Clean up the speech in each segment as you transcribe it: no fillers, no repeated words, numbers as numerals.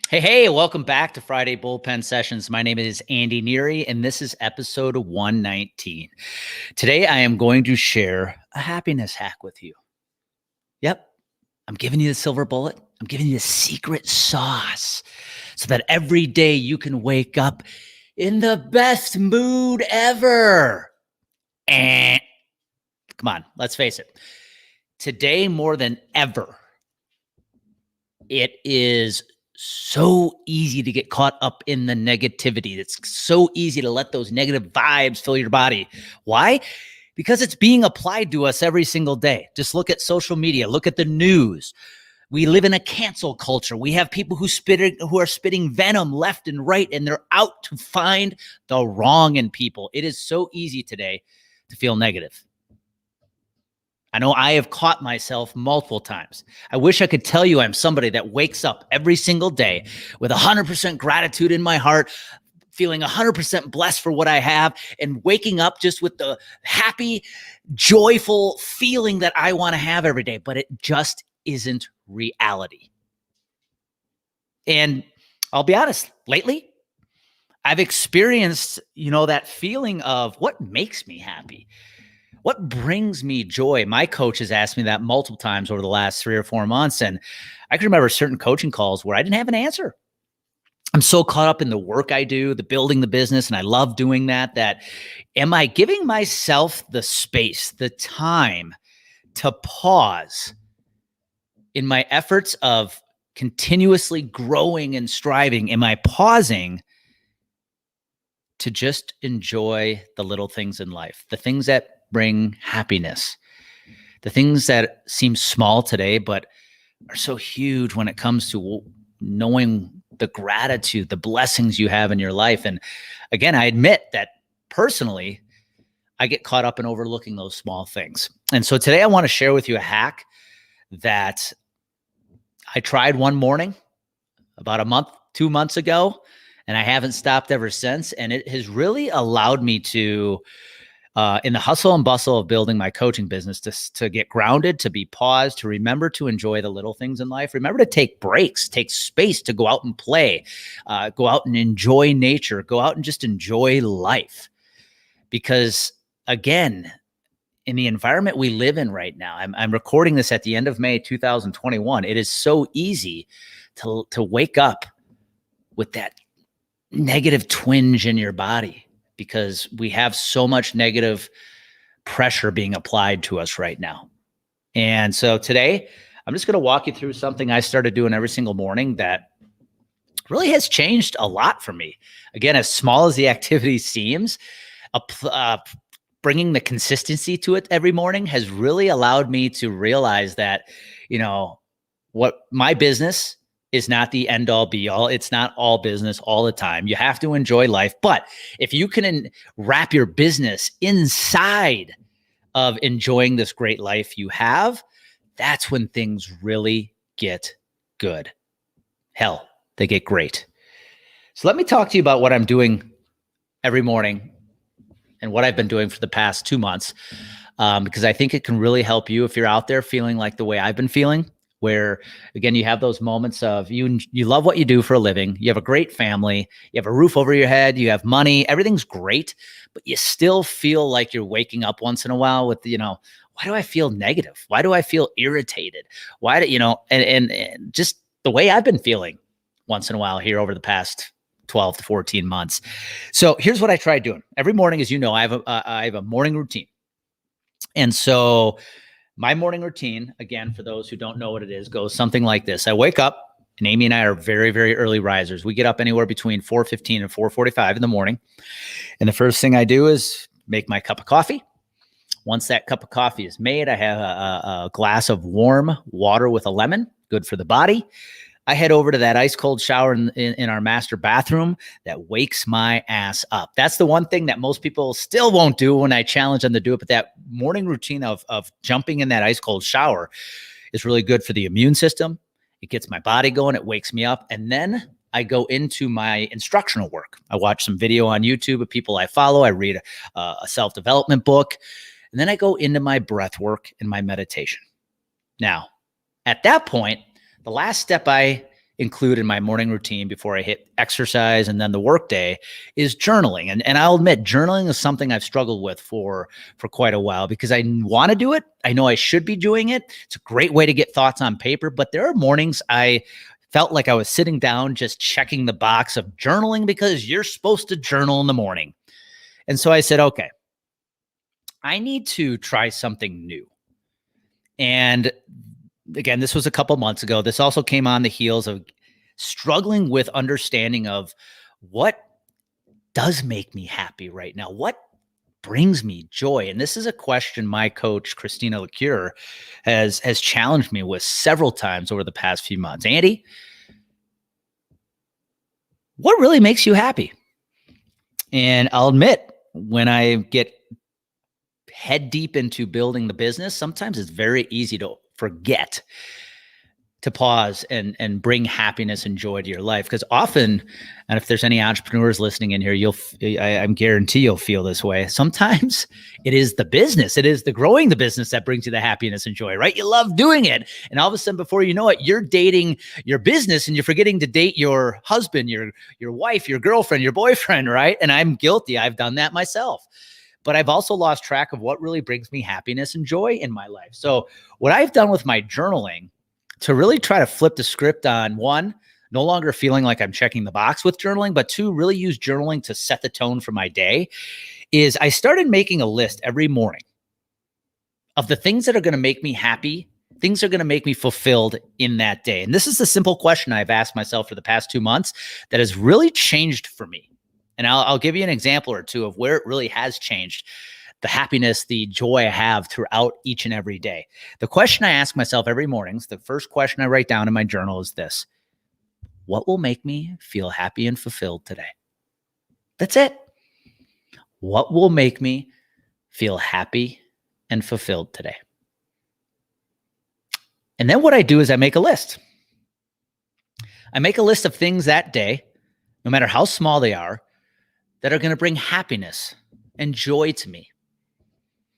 Hey, welcome back to Friday Bullpen Sessions. My name is Andy Neary, and this is episode 119. Today, I am going to share a happiness hack with you. Yep, I'm giving you the silver bullet. I'm giving you the secret sauce so that every day you can wake up in the best mood ever. And come on, let's face it. Today, more than ever, it is so easy to get caught up in the negativity. It's so easy to let those negative vibes fill your body. Why? Because it's being applied to us every single day. Just look at social media, look at the news. We live in a cancel culture. We have people who are spitting venom left and right, and they're out to find the wrong in people. It is so easy today to feel negative. I know I have caught myself multiple times. I wish I could tell you I'm somebody that wakes up every single day with 100% gratitude in my heart, feeling 100% blessed for what I have, and waking up just with the happy, joyful feeling that I want to have every day. But it just isn't reality. And I'll be honest, lately, I've experienced, that feeling of what makes me happy. What brings me joy? My coach has asked me that multiple times over the last 3 or 4 months. And I can remember certain coaching calls where I didn't have an answer. I'm so caught up in the work I do, the building the business, and I love doing that am I giving myself the space, the time to pause in my efforts of continuously growing and striving? Am I pausing to just enjoy the little things in life, the things that bring happiness, the things that seem small today, but are so huge when it comes to knowing the gratitude, the blessings you have in your life? And again, I admit that personally, I get caught up in overlooking those small things. And so today I want to share with you a hack that I tried one morning about a month, 2 months ago, and I haven't stopped ever since. And it has really allowed me to, in the hustle and bustle of building my coaching business, to get grounded, to be paused, to remember to enjoy the little things in life, remember to take breaks, take space to go out and play, go out and enjoy nature, go out and just enjoy life. Because again, in the environment we live in right now, I'm recording this at the end of May 2021. It is so easy to wake up with that negative twinge in your body, because we have so much negative pressure being applied to us right now. And so today, I'm just going to walk you through something I started doing every single morning that really has changed a lot for me. Again, as small as the activity seems, bringing the consistency to it every morning has really allowed me to realize that, what my business is not the end all be all. It's not all business all the time. You have to enjoy life. But if you can wrap your business inside of enjoying this great life you have, that's when things really get good. Hell, they get great. So let me talk to you about what I'm doing every morning and what I've been doing for the past 2 months, because I think it can really help you if you're out there feeling like the way I've been feeling, where, again, you have those moments of you love what you do for a living. You have a great family. You have a roof over your head. You have money. Everything's great, but you still feel like you're waking up once in a while with, why do I feel negative? Why do I feel irritated? Why do, and just the way I've been feeling once in a while here over the past 12 to 14 months. So here's what I tried doing. Every morning, as you know, I have a morning routine. And so my morning routine, again, for those who don't know what it is, goes something like this. I wake up, and Amy and I are very, very early risers. We get up anywhere between 4:15 and 4:45 in the morning. And the first thing I do is make my cup of coffee. Once that cup of coffee is made, I have a glass of warm water with a lemon, good for the body. I head over to that ice cold shower in our master bathroom that wakes my ass up. That's the one thing that most people still won't do when I challenge them to do it. But that morning routine of jumping in that ice cold shower is really good for the immune system. It gets my body going. It wakes me up. And then I go into my instructional work. I watch some video on YouTube of people I follow. I read a self-development book. And then I go into my breath work and my meditation. Now, at that point, the last step I include in my morning routine before I hit exercise and then the work day is journaling. And I'll admit, journaling is something I've struggled with for quite a while because I want to do it. I know I should be doing it. It's a great way to get thoughts on paper, but there are mornings I felt like I was sitting down just checking the box of journaling because you're supposed to journal in the morning. And so I said, okay, I need to try something new. And again, this was a couple months ago. This also came on the heels of struggling with understanding of what does make me happy right now. What brings me joy? And this is a question my coach, Christina LaCure, has challenged me with several times over the past few months. Andy, what really makes you happy? And I'll admit, when I get head deep into building the business, sometimes it's very easy to forget to pause and bring happiness and joy to your life. Because often, and if there's any entrepreneurs listening in here, I'm guarantee you'll feel this way. Sometimes it is the business, it is the growing the business that brings you the happiness and joy, right? You love doing it. And all of a sudden, before you know it, you're dating your business and you're forgetting to date your husband, your wife, your girlfriend, your boyfriend, right? And I'm guilty. I've done that myself. But I've also lost track of what really brings me happiness and joy in my life. So what I've done with my journaling to really try to flip the script on, one, no longer feeling like I'm checking the box with journaling, but two, really use journaling to set the tone for my day, is I started making a list every morning of the things that are going to make me happy, things that are going to make me fulfilled in that day. And this is the simple question I've asked myself for the past 2 months that has really changed for me. And I'll give you an example or two of where it really has changed the happiness, the joy I have throughout each and every day. The question I ask myself every morning, the first question I write down in my journal is this: what will make me feel happy and fulfilled today? That's it. What will make me feel happy and fulfilled today? And then what I do is I make a list. I make a list of things that day, no matter how small they are, that are going to bring happiness and joy to me.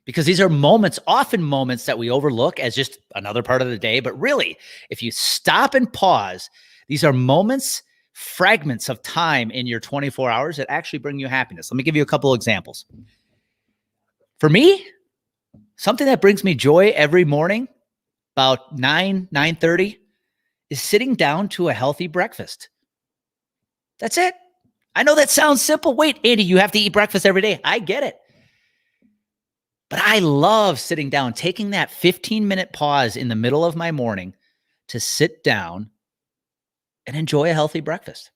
Because these are moments, often moments that we overlook as just another part of the day. But really, if you stop and pause, these are moments, fragments of time in your 24 hours that actually bring you happiness. Let me give you a couple examples. For me, something that brings me joy every morning, about 9:30, is sitting down to a healthy breakfast. That's it. I know that sounds simple. Wait, Andy, you have to eat breakfast every day. I get it. But I love sitting down, taking that 15-minute pause in the middle of my morning to sit down and enjoy a healthy breakfast.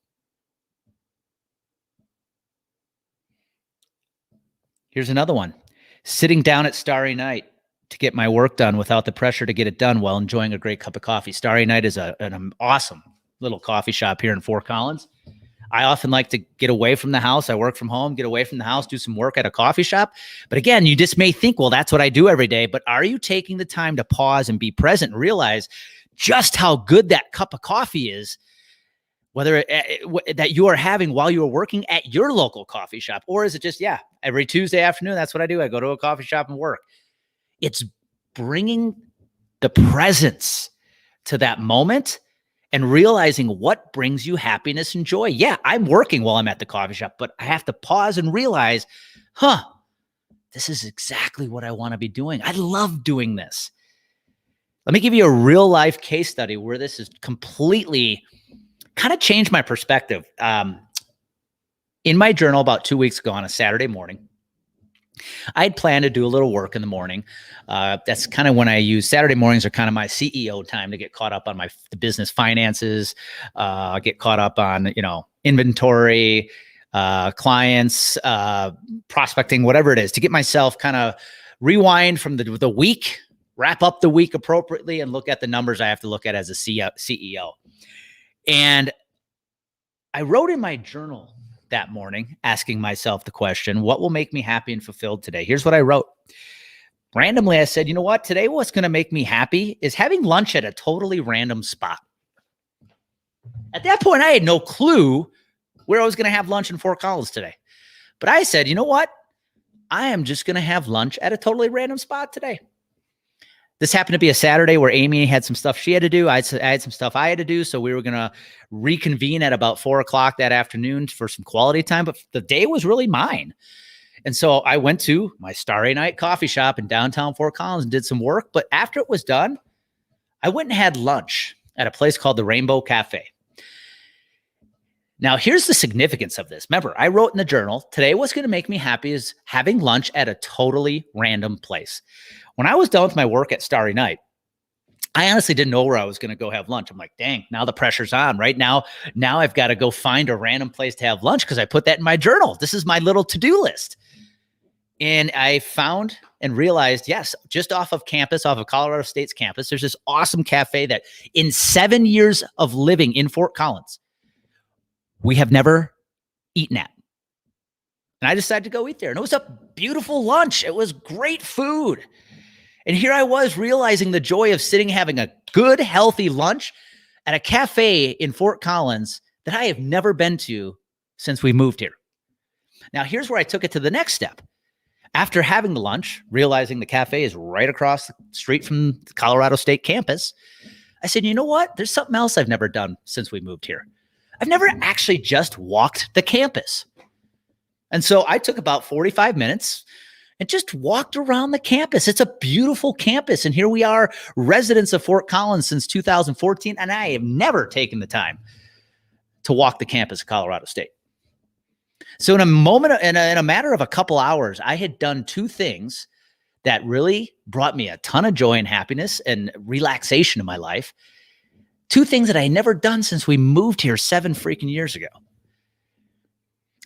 Here's another one. Sitting down at Starry Night to get my work done without the pressure to get it done while enjoying a great cup of coffee. Starry Night is an awesome little coffee shop here in Fort Collins. I often like to get away from the house. I work from home, get away from the house, do some work at a coffee shop. But again, you just may think, well, that's what I do every day. But are you taking the time to pause and be present and realize just how good that cup of coffee is, whether that you are having while you are working at your local coffee shop? Or is it just, every Tuesday afternoon, that's what I do. I go to a coffee shop and work. It's bringing the presence to that moment and realizing what brings you happiness and joy. Yeah, I'm working while I'm at the coffee shop, but I have to pause and realize, this is exactly what I want to be doing. I love doing this. Let me give you a real life case study where this has completely kind of changed my perspective. In my journal about 2 weeks ago on a Saturday morning, I'd planned to do a little work in the morning. That's kind of when I use Saturday mornings are kind of my CEO time to get caught up on the business finances, get caught up on, inventory, clients, prospecting, whatever it is, to get myself kind of rewind from the week, wrap up the week appropriately, and look at the numbers I have to look at as a CEO. And I wrote in my journal that morning, asking myself the question, what will make me happy and fulfilled today? Here's what I wrote. Randomly, I said, you know what? Today, what's going to make me happy is having lunch at a totally random spot. At that point, I had no clue where I was going to have lunch in Fort Collins today. But I said, you know what? I am just going to have lunch at a totally random spot today. This happened to be a Saturday where Amy had some stuff she had to do. I had some stuff I had to do. So we were going to reconvene at about 4 o'clock that afternoon for some quality time. But the day was really mine. And so I went to my Starry Night coffee shop in downtown Fort Collins and did some work. But after it was done, I went and had lunch at a place called the Rainbow Cafe. Now, here's the significance of this. Remember, I wrote in the journal, today what's going to make me happy is having lunch at a totally random place. When I was done with my work at Starry Night, I honestly didn't know where I was going to go have lunch. I'm like, dang, now the pressure's on. Right now I've got to go find a random place to have lunch because I put that in my journal. This is my little to-do list. And I found and realized, yes, just off of campus, off of Colorado State's campus, there's this awesome cafe that in 7 years of living in Fort Collins, we have never eaten at. And I decided to go eat there. And it was a beautiful lunch. It was great food. And here I was realizing the joy of sitting, having a good, healthy lunch at a cafe in Fort Collins that I have never been to since we moved here. Now, here's where I took it to the next step. After having the lunch, realizing the cafe is right across the street from the Colorado State campus, I said, you know what? There's something else I've never done since we moved here. I've never actually just walked the campus. And so I took about 45 minutes and just walked around the campus. It's a beautiful campus. And here we are, residents of Fort Collins since 2014. And I have never taken the time to walk the campus of Colorado State. So in a matter of a couple hours, I had done two things that really brought me a ton of joy and happiness and relaxation in my life. Two things that I had never done since we moved here 7 freaking years ago.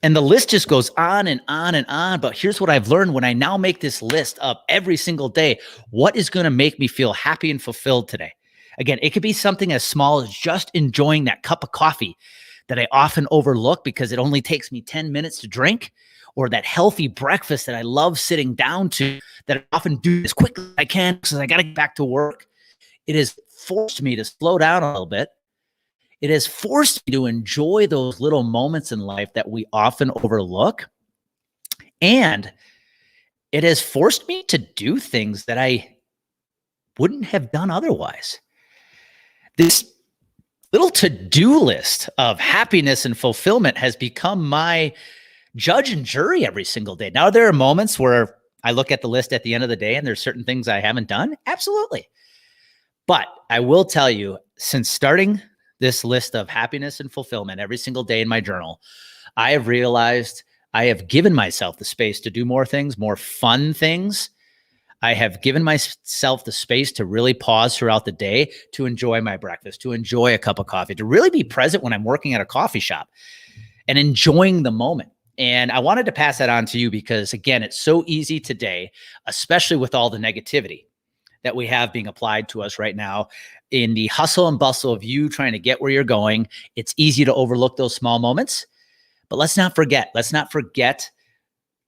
And the list just goes on and on and on. But here's what I've learned when I now make this list up every single day. What is going to make me feel happy and fulfilled today? Again, it could be something as small as just enjoying that cup of coffee that I often overlook because it only takes me 10 minutes to drink, or that healthy breakfast that I love sitting down to that I often do as quickly as I can because I got to get back to work. It has forced me to slow down a little bit. It has forced me to enjoy those little moments in life that we often overlook. And it has forced me to do things that I wouldn't have done otherwise. This little to-do list of happiness and fulfillment has become my judge and jury every single day. Now, there are moments where I look at the list at the end of the day and there's certain things I haven't done. Absolutely. But I will tell you, since starting this list of happiness and fulfillment every single day in my journal, I have realized I have given myself the space to do more things, more fun things. I have given myself the space to really pause throughout the day, to enjoy my breakfast, to enjoy a cup of coffee, to really be present when I'm working at a coffee shop and enjoying the moment. And I wanted to pass that on to you because, again, it's so easy today, especially with all the negativity that we have being applied to us right now in the hustle and bustle of you trying to get where you're going. It's easy to overlook those small moments, but let's not forget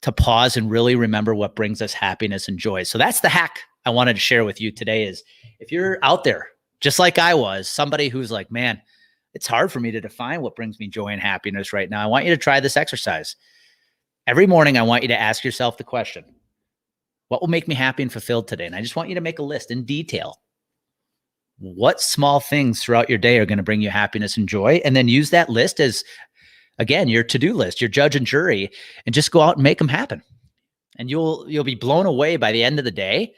to pause and really remember what brings us happiness and joy. So that's the hack I wanted to share with you today is if you're out there, just like I was, somebody who's like, man, it's hard for me to define what brings me joy and happiness right now. I want you to try this exercise. Every morning, I want you to ask yourself the question, what will make me happy and fulfilled today? And I just want you to make a list in detail. What small things throughout your day are going to bring you happiness and joy? And then use that list as, again, your to-do list, your judge and jury, and just go out and make them happen. And you'll be blown away by the end of the day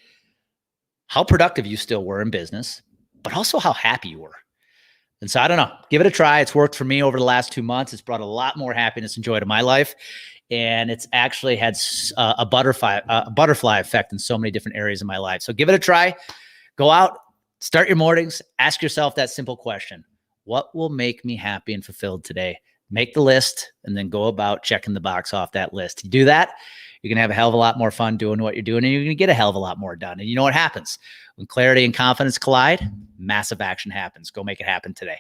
how productive you still were in business, but also how happy you were. And so I don't know, give it a try. It's worked for me over the last 2 months. It's brought a lot more happiness and joy to my life. And it's actually had a butterfly effect in so many different areas of my life. So give it a try. Go out, start your mornings, ask yourself that simple question. What will make me happy and fulfilled today? Make the list and then go about checking the box off that list. You do that, you're going to have a hell of a lot more fun doing what you're doing, and you're going to get a hell of a lot more done. And you know what happens? When clarity and confidence collide, massive action happens. Go make it happen today.